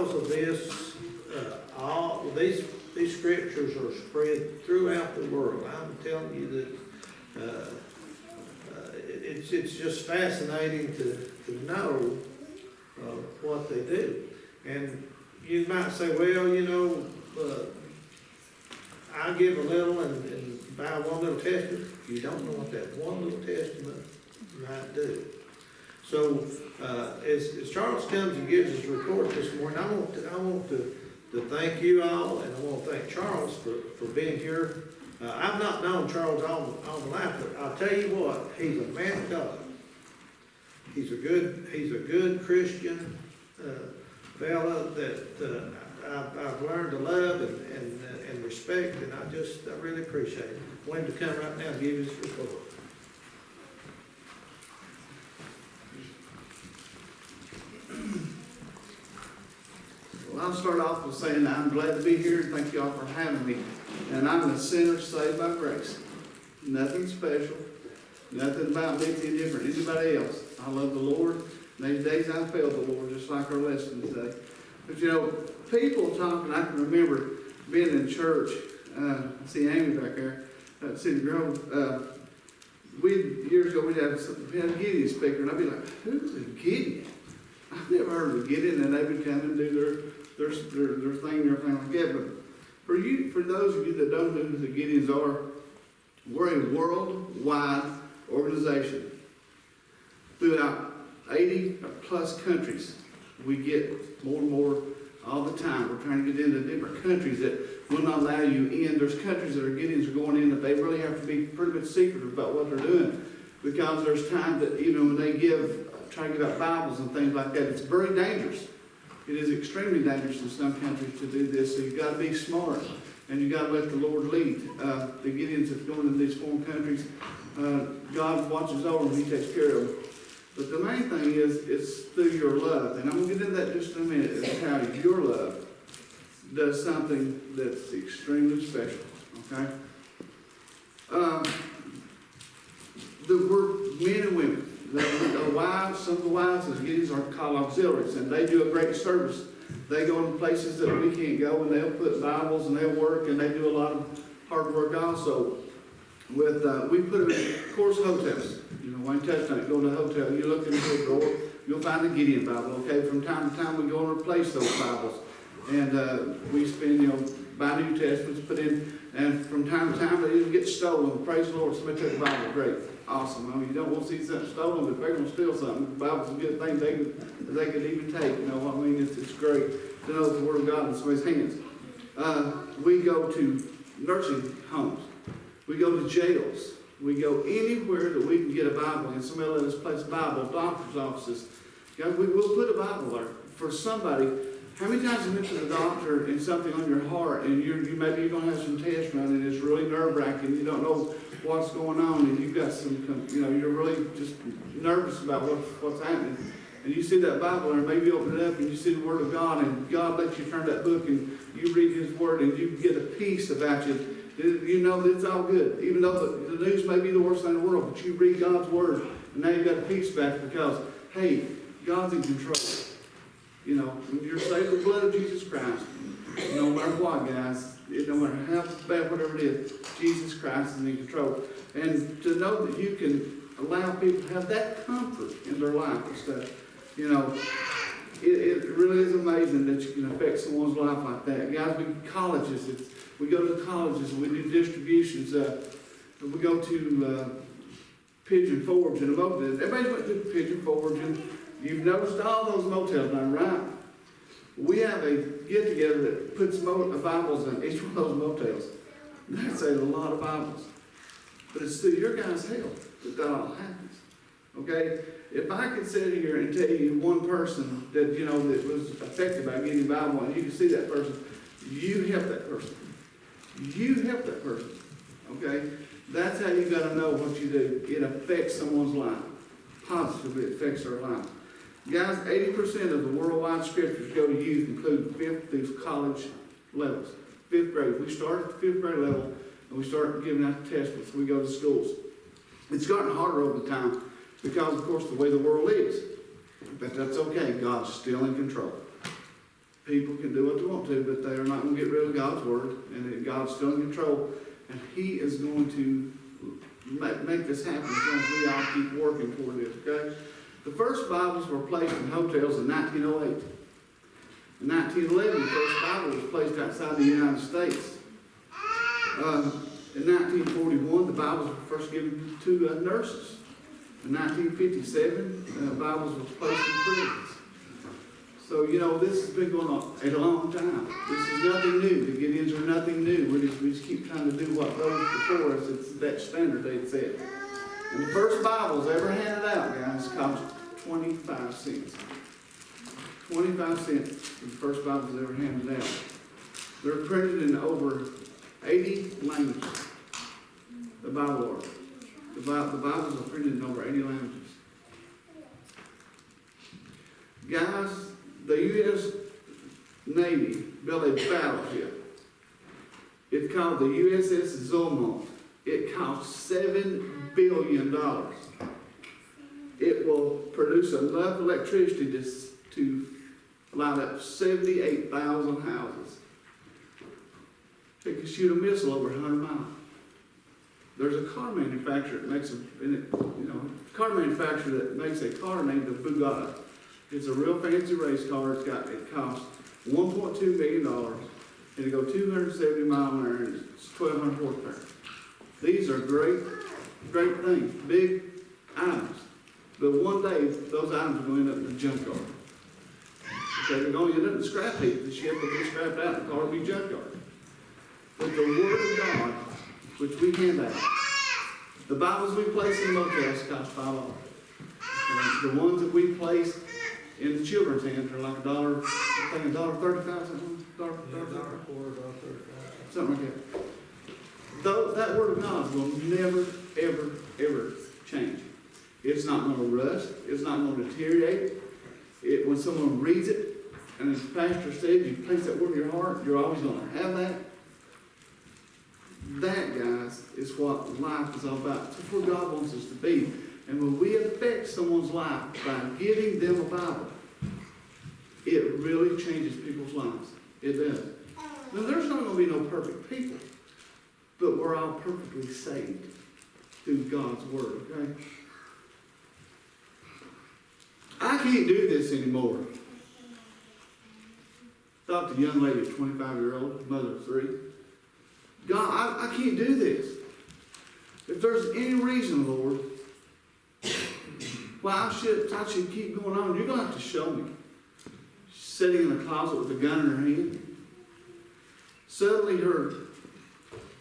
because of this, all these scriptures are spread throughout the world. I'm telling you that it's just fascinating to know what they do. And you might say, well, you know, I give a little and buy one little testament. You don't know what that one little testament might do. So, as Charles comes and gives his report this morning, I want to thank you all, and I want to thank Charles for being here. I've not known Charles all my life, but I'll tell you what, he's a man of God. He's a good Christian fella that I've learned to love and respect, and I really appreciate it. I want him to come right now and give his report. Well, I'll start off with saying I'm glad to be here. Thank you all for having me. And I'm a sinner saved by grace. Nothing special. Nothing about me any different than anybody else. I love the Lord. And these days I failed the Lord, just like our lesson today. But you know, people talking, I can remember being in church. I see Amy back there at City Grove. Years ago, we had a Gideon speaker, and I'd be like, who's a Gideon? I've never heard of a Gideon, and they would come and do their thing and everything like that. But for those of you that don't know who the Gideons are, we're a worldwide organization. Throughout 80 plus countries, we get more and more all the time. We're trying to get into different countries that will not allow you in. There's countries that are Gideons are going in that they really have to be pretty much secretive about what they're doing, because there's times that when they try to give out Bibles and things like that, it's very dangerous. It is extremely dangerous in some countries to do this, so you've got to be smart, and you've got to let the Lord lead. The Gideons that go into these foreign countries, God watches over them, He takes care of them. But the main thing is, it's through your love, and I'm going to get into that just in a minute, is how your love does something that's extremely special, okay? We're men and women. The wives, some of the wives of the Gideons are called auxiliaries, and they do a great service. They go in places that we can't go, and they'll put Bibles, and they'll work, and they do a lot of hard work also. We put them in, of course, hotels. Wayne touched on it. Go to a hotel, you look into the drawer, you'll find the Gideon Bible, okay? From time to time, we go and replace those Bibles. And we spend, buy New Testaments, put in, and from time to time, they even get stolen. Praise the Lord, somebody took the Bible, great. Awesome. I mean, you don't want to see something stolen, but if they're going to steal something, the Bible's a good thing they could even take. You know what I mean? It's great to know the Word of God in somebody's hands. We go to nursing homes. We go to jails. We go anywhere that we can get a Bible, and somebody let us place a Bible, doctor's offices. God, we will put a Bible there for somebody. How many times you went to the doctor and something on your heart, and maybe you're going to have some tests run, and it's really nerve-wracking, you don't know what's going on, and you've got some, you're really just nervous about what's happening. And you see that Bible there, and maybe you open it up and you see the Word of God, and God lets you turn that book and you read His Word, and you get a peace about you. You know that it's all good. Even though the news may be the worst thing in the world, but you read God's Word, and now you've got a peace back because, hey, God's in control. When you're saved with the blood of Jesus Christ, no matter what, guys, no matter how bad, whatever it is, Jesus Christ is in control. And to know that you can allow people to have that comfort in their life and stuff, it really is amazing that you can affect someone's life like that. Guys, we go to colleges and we do distributions. We go to Pigeon Forge and a motel. Everybody went to Pigeon Forge, and you've noticed all those motels now, right? We have a get-together that puts Bibles in each one of those motels. That's a lot of Bibles. But it's through your guys' help that all happens. Okay? If I could sit here and tell you one person that, that was affected by getting a Bible, and you can see that person, you help that person. You help that person. Okay? That's how you got to know what you do. It affects someone's life. Positively, it affects their life. Guys, 80% of the worldwide scriptures go to youth, including 5th through college levels. 5th grade. We start at the 5th grade level, and we start giving out the testaments. We go to schools. It's gotten harder over the time because, of course, the way the world is. But that's okay. God's still in control. People can do what they want to, but they are not going to get rid of God's word, and that God's still in control, and He is going to make this happen as long as we all keep working toward this, okay? The first Bibles were placed in hotels in 1908. In 1911, the first Bible was placed outside the United States. In 1941, the Bibles were first given to nurses. In 1957, Bibles were placed in prisons. So, you know, this has been going on a long time. This is nothing new. The Gideons are nothing new. We just keep trying to do what those before us, it's that standard they'd set. And the first Bibles ever handed out, guys, cost 25 cents. 25 cents for the first Bibles ever handed out. They're printed in over 80 languages. The Bible are. The Bibles are printed in over 80 languages. Guys, the U.S. Navy built a battleship. It's called the USS Zolmont. It cost $7 billion. It will produce enough electricity to light up 78,000 houses. It can shoot a missile over 100 miles. There's a car manufacturer that makes car manufacturer that makes a car named the Bugatti. It's a real fancy race car. It costs $1.2 million. It'll go 270 miles an hour, and it's 1,200 horsepower. These are great things, big items. But one day, those items are going to end up in the junkyard. Okay, they're going to end up in the scrap heap. The ship will be scrapped out, and the car will be junkyard. But the Word of God, which we hand out, the Bibles we place in motels cost $5. And the ones that we place in the children's hands are like $1, I think $1.35, something like that. Though that Word of God will never, ever, ever change. It's not going to rust. It's not going to deteriorate. When someone reads it, and as the pastor said, you place that word in your heart, you're always going to have that. That, guys, is what life is all about. It's where God wants us to be. And when we affect someone's life by giving them a Bible, it really changes people's lives. It does. Now, there's not going to be no perfect people, but we're all perfectly saved through God's Word, okay? I can't do this anymore. Talked to a young lady, a 25-year-old, mother of 3. God, I can't do this. If there's any reason, Lord, why I should keep going on, you're going to have to show me. She's sitting in a closet with a gun in her hand. Suddenly her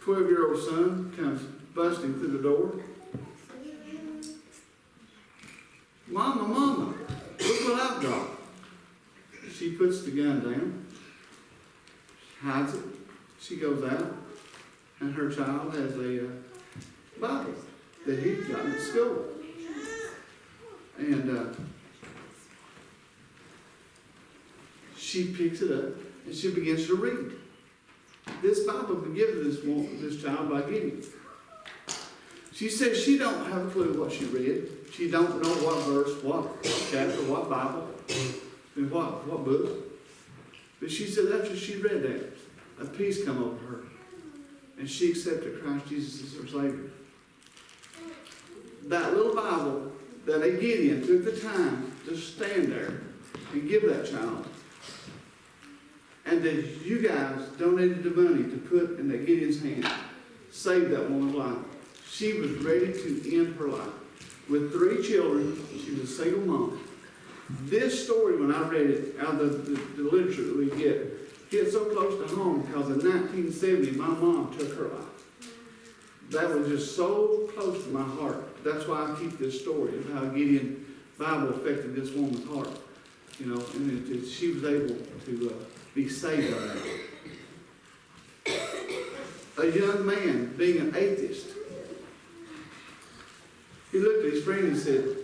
12-year-old son comes busting through the door. Mama, look what I've got. She puts the gun down, hides it. She goes out, and her child has a Bible that he'd gotten at school. And she picks it up, and she begins to read. This Bible was given to this child by Gideon. She says she don't have a clue what she read. She don't know what verse, what chapter, what Bible, and what book. But she said after she read that, a peace come over her. And she accepted Christ Jesus as her Savior. That little Bible that Gideon took the time to stand there and give that child. And that you guys donated the money to put in that Gideon's hand, saved that woman's life. She was ready to end her life. With 3 children, she was a single mom. This story, when I read it out of the literature that we get, hit so close to home because in 1970, my mom took her life. That was just so close to my heart. That's why I keep this story of how Gideon Bible affected this woman's heart. You know, and she was able to be saved by that. A young man, being an atheist, he looked at his friend and said,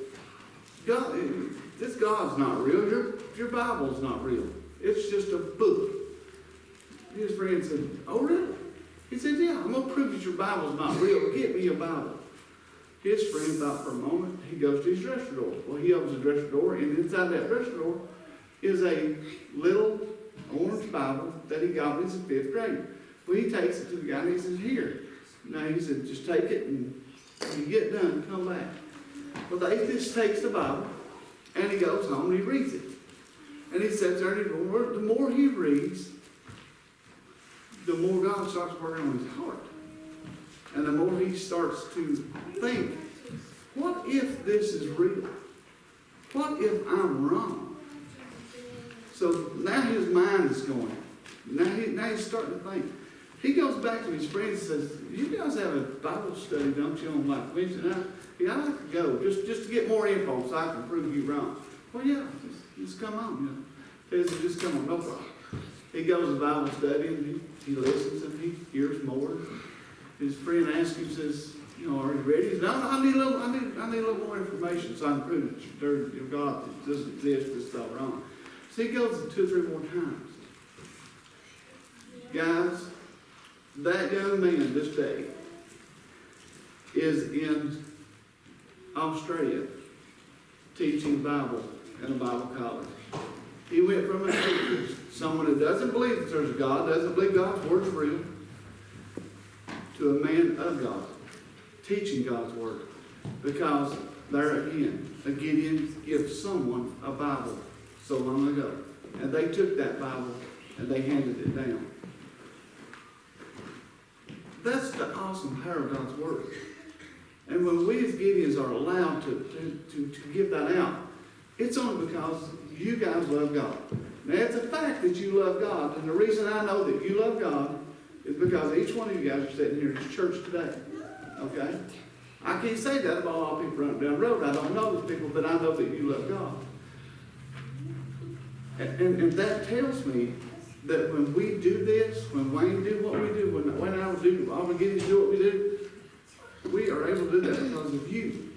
God, this God's not real. Your Bible's not real. It's just a book. His friend said, oh, really? He said, yeah, I'm going to prove that your Bible's not real. Get me a Bible. His friend thought for a moment. He goes to his dresser door. Well, he opens the dresser door, and inside that dresser door is a little Bible that he got when he was in 5th grade. Well, he takes it to the guy and he says, here. Now he said, just take it and when you get done, come back. Well, the atheist takes the Bible and he goes home and he reads it. And he sits there and the more he reads, the more God starts working on his heart. And the more he starts to think, what if this is real? What if I'm wrong? So now his mind is going. Now he's starting to think. He goes back to his friends and says, you guys have a Bible study, don't you, on like Wednesday night? Yeah, I'd like to go, just to get more info so I can prove you wrong. Well, yeah, just come on, He says, just come on, no problem. He goes to Bible study and he listens and he hears more. His friend asks him, says, are you ready? He says, no, I need a little more information so I can prove that your God doesn't exist, this is all wrong. So he goes 2 or 3 more times. Guys, that young man this day is in Australia teaching Bible in a Bible college. He went from a teacher, someone who doesn't believe that there's a God, doesn't believe God's word is real, to a man of God, teaching God's word. Because there again, a Gideon gives someone a Bible so long ago. And they took that Bible and they handed it down. That's the awesome power of God's word. And when we as Gideons are allowed to give that out, it's only because you guys love God. Now, it's a fact that you love God, and the reason I know that you love God is because each one of you guys are sitting here in this church today. Okay? I can't say that about all people running down the road. I don't know those people, but I know that you love God. And that tells me that when we do this, when Wayne do what we do, when I do, all we get to do what we do, we are able to do that because of you.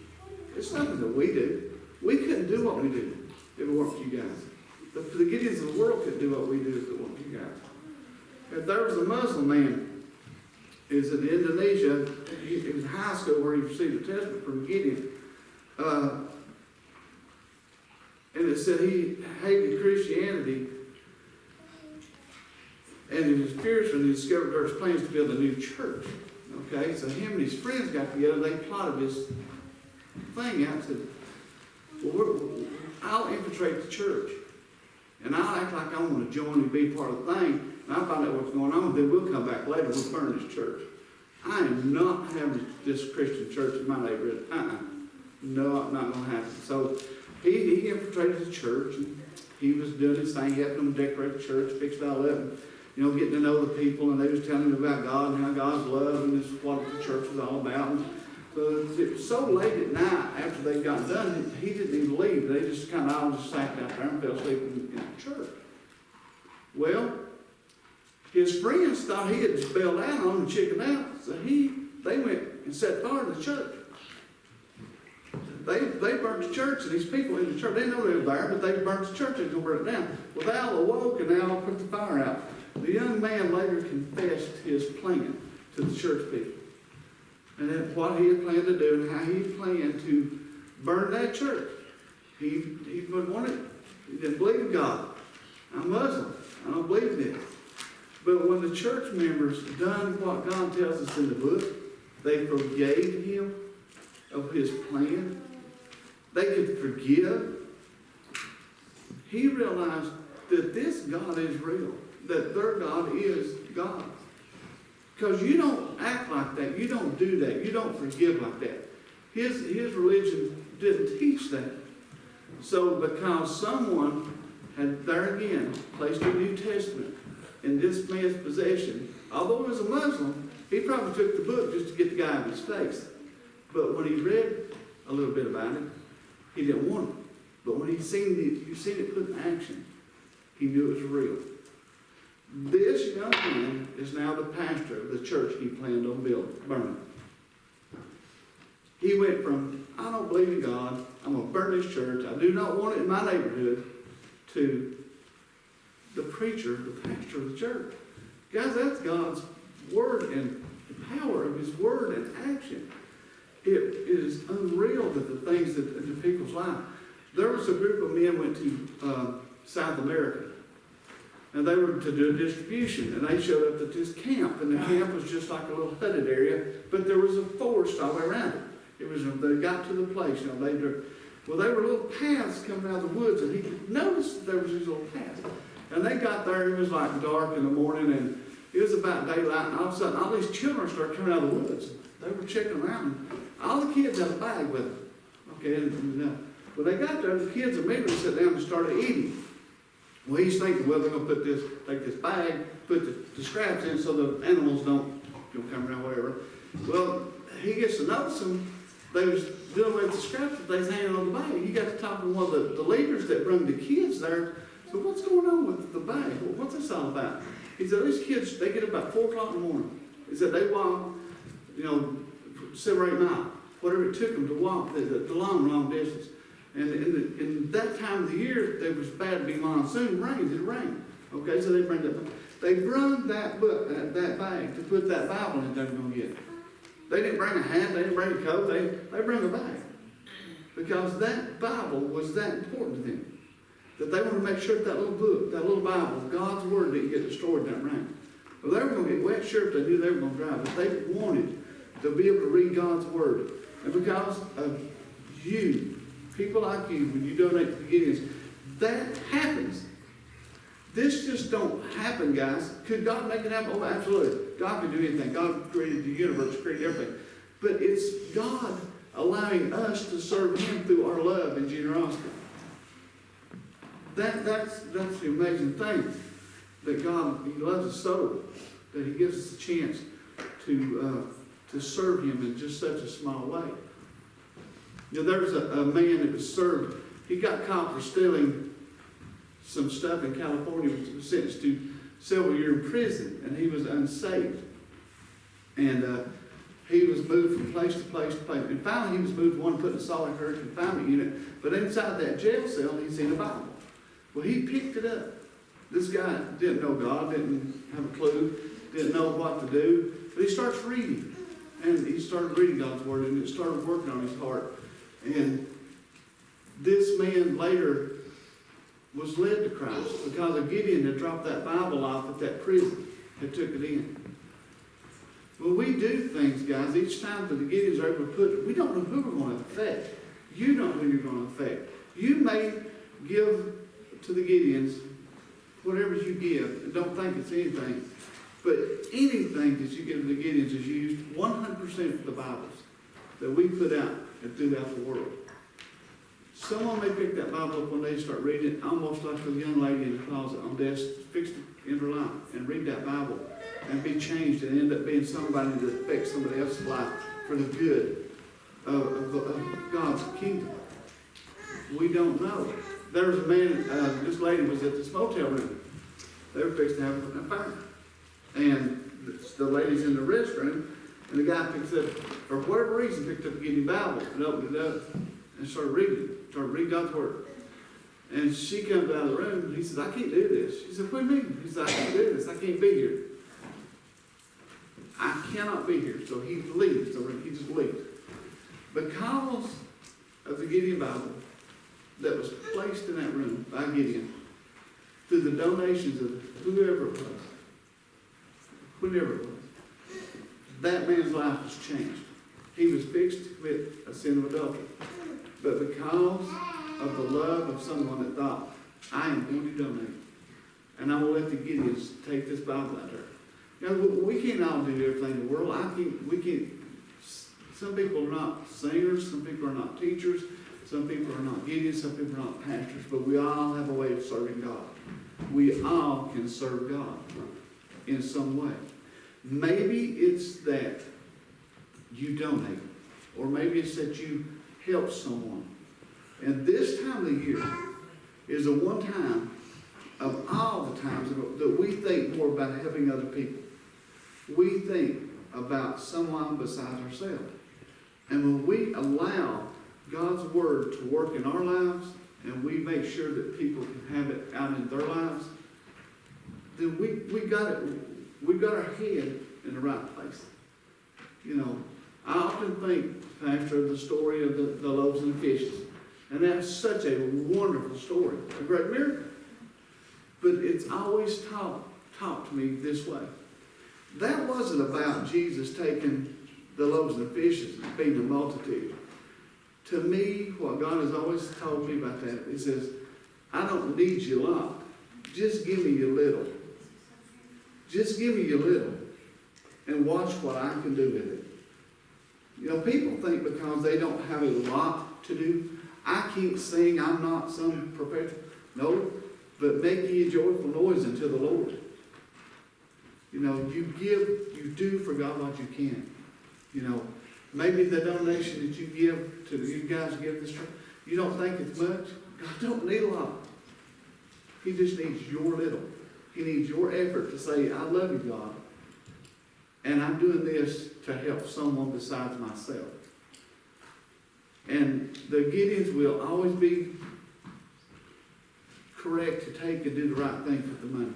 It's nothing that we do. We couldn't do what we do if it weren't for you guys. The Gideons of the world couldn't do what we do if it weren't for you guys. If there was a Muslim man, is in Indonesia, he was in high school where he received a testament from Gideon. And it said he hated Christianity. And he was furious when he discovered there was plans to build a new church. Okay, so him and his friends got together, they plotted this thing out, said, well, I'll infiltrate the church. And I'll act like I want to join and be part of the thing. And I'll find out what's going on, then we'll come back later, we'll burn this church. I am not having this Christian church in my neighborhood. No, not going to happen. So he infiltrated the church, and he was doing his thing. He helped them decorate the church, fixed it all up, and, getting to know the people, and they was telling him about God and how God's love, and this is what the church was all about. And so it was so late at night after they got done, he didn't even leave. They just kind of all just sat out there and fell asleep in the church. Well, his friends thought he had just bailed out on them and chickened out, so they went and set fire to the church. They burnt the church, and these people in the church, they didn't know they were there, but they burnt the church, they were going to burn it down. Well, they all awoke and they all put the fire out. The young man later confessed his plan to the church people. And then what he had planned to do and how he planned to burn that church. He would want it. He didn't believe in God. I'm Muslim. I don't believe in this. But when the church members done what God tells us in the book, they forgave him of his plan. They could forgive. He realized that this God is real, that their God is God. Because you don't act like that. You don't do that. You don't forgive like that. His religion didn't teach that. So because someone had there again placed a New Testament in this man's possession, although he was a Muslim, he probably took the book just to get the guy in his face. But when he read a little bit about it, he didn't want it. But when he seen it put in action, he knew it was real. This young man is now the pastor of the church he planned on burning. He went from, I don't believe in God, I'm going to burn this church, I do not want it in my neighborhood, to the preacher, the pastor of the church. Guys, that's God's word and the power of his word and action. It is unreal that the things that in people's lives. There was a group of men went to South America. And they were to do a distribution, and they showed up at this camp, and the camp was just like a little hudded area, but there was a forest all the way around it. It was, they got to the place, you know, they were little paths coming out of the woods, and he noticed there was these little paths. And they got there, it was like dark in the morning, and it was about daylight, and all of a sudden, all these children started coming out of the woods. They were checking them out, and all the kids had a bag with them. Okay, and when they got there, the kids immediately sat down and started eating. Well, he's thinking, well, they're going to take this bag, put the scraps in so the animals don't come around, whatever. Well, he gets to notice them. They was dealing with the scraps that they was hanging on the bag. He got to talking to one of the leaders that brought the kids there. So what's going on with the bag? Well, what's this all about? He said, these kids, they get up about 4 o'clock in the morning. He said, they walk, 7 or 8 miles, whatever it took them to walk, the long distance. And in that time of the year, there was bad to be monsoon rains. It rained. Okay, so they bring that book, that bag to put that Bible in they were going to get. They didn't bring a hat, they didn't bring a coat, they bring a bag. Because that Bible was that important to them. That they wanted to make sure that little book, that little Bible, God's Word didn't get destroyed in that rain. Well, they were going to get wet, sure, if they knew they were going to drive, but they wanted to be able to read God's Word. And because of you, people like you, when you donate to the Gideons, that happens. This just don't happen, guys. Could God make it happen? Oh, absolutely. God can do anything. God created the universe, created everything. But it's God allowing us to serve Him through our love and generosity. That's the amazing thing. That God, He loves us so, that He gives us a chance to serve Him in just such a small way. There was a man that was served. He got caught for stealing some stuff in California. He was sentenced to several years in prison, and he was unsaved. And he was moved from place to place to place. And finally, he was moved to one put in a solitary confinement unit. But inside that jail cell, he seen a Bible. Well, he picked it up. This guy didn't know God, didn't have a clue, didn't know what to do. But he starts reading. And he started reading God's Word, and it started working on his heart. And this man later was led to Christ because of Gideon had dropped that Bible off at that prison and took it in. When we do things, guys, each time that the Gideons are able to put it, we don't know who we're going to affect. You don't know who you're going to affect. You may give to the Gideons whatever you give and don't think it's anything. But anything that you give to the Gideons is used 100% for the Bibles that we put out and throughout the world. Someone may pick that Bible up one day and start reading it, almost like a young lady in the closet on desk, fixed it in her life, and read that Bible and be changed and end up being somebody that affects somebody else's life for the good of God's kingdom. We don't know. There was a man, this lady was at this motel room. They were fixed to have a fire. And the lady's in the restroom, and the guy picks up, for whatever reason, picked up a Gideon Bible and opened it up and started reading God's Word. And she comes out of the room, and he says, I can't do this. She said, what do you mean? He said, I can't do this. I can't be here. I cannot be here. So he leaves the room. He just leaves. Because of the Gideon Bible that was placed in that room by Gideon, through the donations of whoever it was, whenever it was, that man's life was changed. He was fixed with a sin of adultery. But because of the love of someone that thought, I am going to donate, and I will let the Gideons take this Bible out there. We can't all do everything in the world. We can't. Some people are not singers, some people are not teachers, some people are not Gideons, some people are not pastors, but we all have a way of serving God. We all can serve God in some way. Maybe it's that you donate, or maybe it's that you help someone. And this time of the year is the one time of all the times that we think more about helping other people. We think about someone besides ourselves. And when we allow God's Word to work in our lives, and we make sure that people can have it out in their lives, then we got our head in the right place. I often think, Pastor, of the story of the loaves and the fishes. And that's such a wonderful story, a great miracle. But it's always taught to me this way. That wasn't about Jesus taking the loaves and the fishes and feeding the multitude. To me, what God has always told me about that, He says, I don't need you a lot. Just give me your little. Just give me your little. And watch what I can do with it. You know, people think because they don't have a lot to do, I can't sing, I'm not some professional. No, but make ye a joyful noise unto the Lord. You know, you do for God what you can. You know, maybe the donation that you give to you guys give this church, you don't think it's much. God don't need a lot. He just needs your little. He needs your effort to say, I love you, God. And I'm doing this to help someone besides myself. And the Gideons will always be correct to take and do the right thing with the money.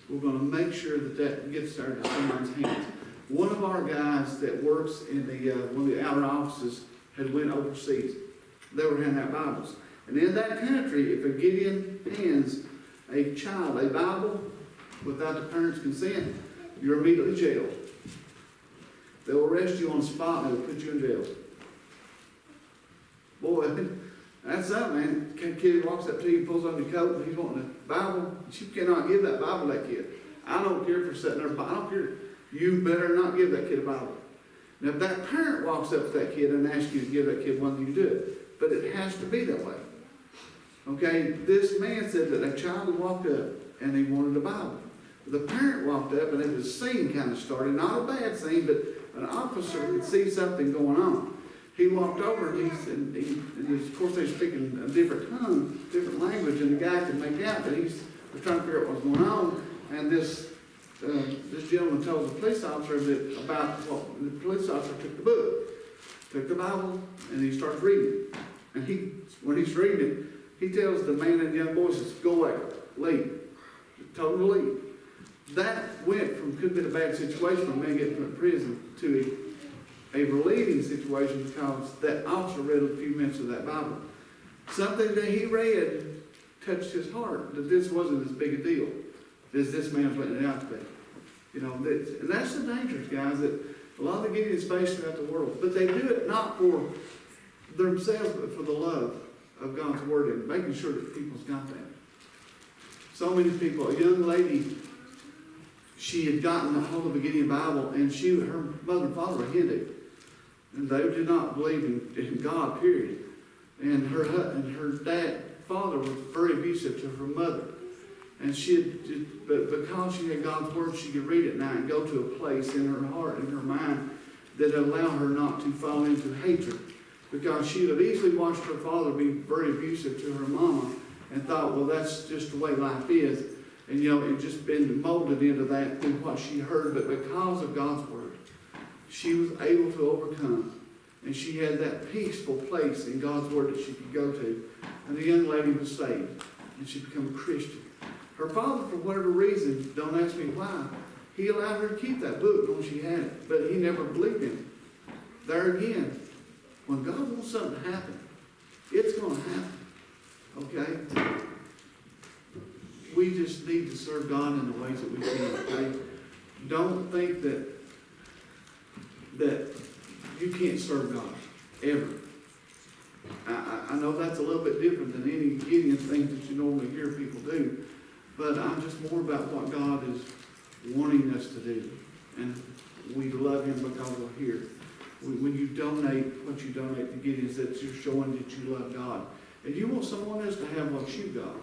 We're going to make sure that that gets there to someone's hands. One of our guys that works in the one of the outer offices had went overseas. They were handing out Bibles. And in that country, if a Gideon hands a child a Bible without the parent's consent, you're immediately jailed. They'll arrest you on the spot and they'll put you in jail. Boy, that's that, man. Kid walks up to you, pulls on your coat, and he's wanting a Bible. You cannot give that Bible to that kid. I don't care if you're sitting there, I don't care. You better not give that kid a Bible. Now, if that parent walks up to that kid and asks you to give that kid one, you do it. But it has to be that way. Okay, this man said that a child walked up and he wanted a Bible. The parent walked up and a scene kind of started. Not a bad scene, but an officer could see something going on. He walked over and of course they're speaking a different tongue, different language, and the guy could make out that he was trying to figure out what was going on. And this gentleman told the police officer that about what the police officer took the book, took the Bible, and he starts reading. And when he's reading it, he tells the man and young boy, says, "Go away, leave." He told him to leave. That went from could have been a bad situation for a man getting put in prison to a relieving situation because that officer read a few minutes of that Bible. Something that he read touched his heart, that this wasn't as big a deal as this man's letting it out to be. You know, and that's the dangers, guys, that a lot of the Gideons face throughout the world. But they do it not for themselves, but for the love of God's Word and making sure that people's got that. So many people, a young lady, she had gotten a hold of a Gideon Bible, and her mother and father were Hindu. And they did not believe in God, period. And her father was very abusive to her mother. And but because she had God's Word, she could read it now and go to a place in her heart, in her mind, that allowed her not to fall into hatred. Because she had easily watched her father be very abusive to her mama and thought, well, that's just the way life is. And, you know, it just been molded into that through what she heard. But because of God's Word, she was able to overcome. And she had that peaceful place in God's Word that she could go to. And the young lady was saved. And she became a Christian. Her father, for whatever reason, don't ask me why, he allowed her to keep that book when she had it. But he never believed in it. There again, when God wants something to happen, it's going to happen. Okay? We just need to serve God in the ways that we can. Okay? Don't think that you can't serve God ever. I know that's a little bit different than any Gideon things that you normally hear people do, but I'm just more about what God is wanting us to do. And we love Him because we're here. When you donate what you donate to Gideon, that you're showing that you love God. And you want someone else to have what you got.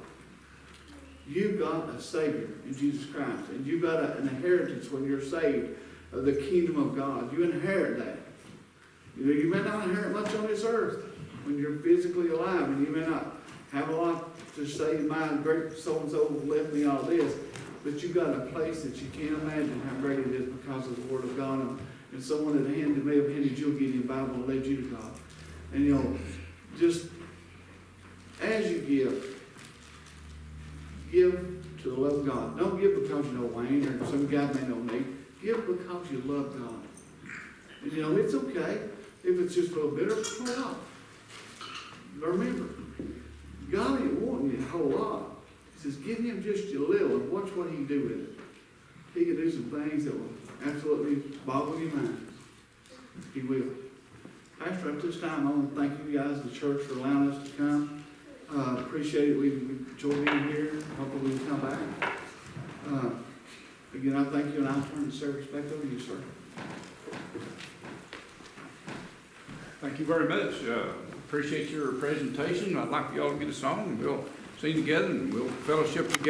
You've got a Savior in Jesus Christ. And you've got an inheritance when you're saved of the kingdom of God. You inherit that. You know, you may not inherit much on this earth when you're physically alive, and you may not have a lot to say, my great so-and-so left me all this, but you've got a place that you can't imagine how great it is because of the Word of God. And someone may have handed you a Gideon Bible and led you to God. And you know, just as you give to the love of God. Don't give because you know Wayne or some guy may know me. Give because you love God. And you know, it's okay if it's just a little bit or pull it off. But remember, God ain't wanting you a whole lot. He says, give him just a little and watch what he can do with it. He can do some things that will absolutely boggle your mind. He will. Pastor, at this time, I want to thank you guys, the church, for allowing us to come. Appreciate it. We enjoyed being here. Hopefully we will come back. Again, I thank you, and I'll turn the service back over to you, sir. Thank you very much. Appreciate your presentation. I'd like y'all to get a song, and we'll sing together, and we'll fellowship together.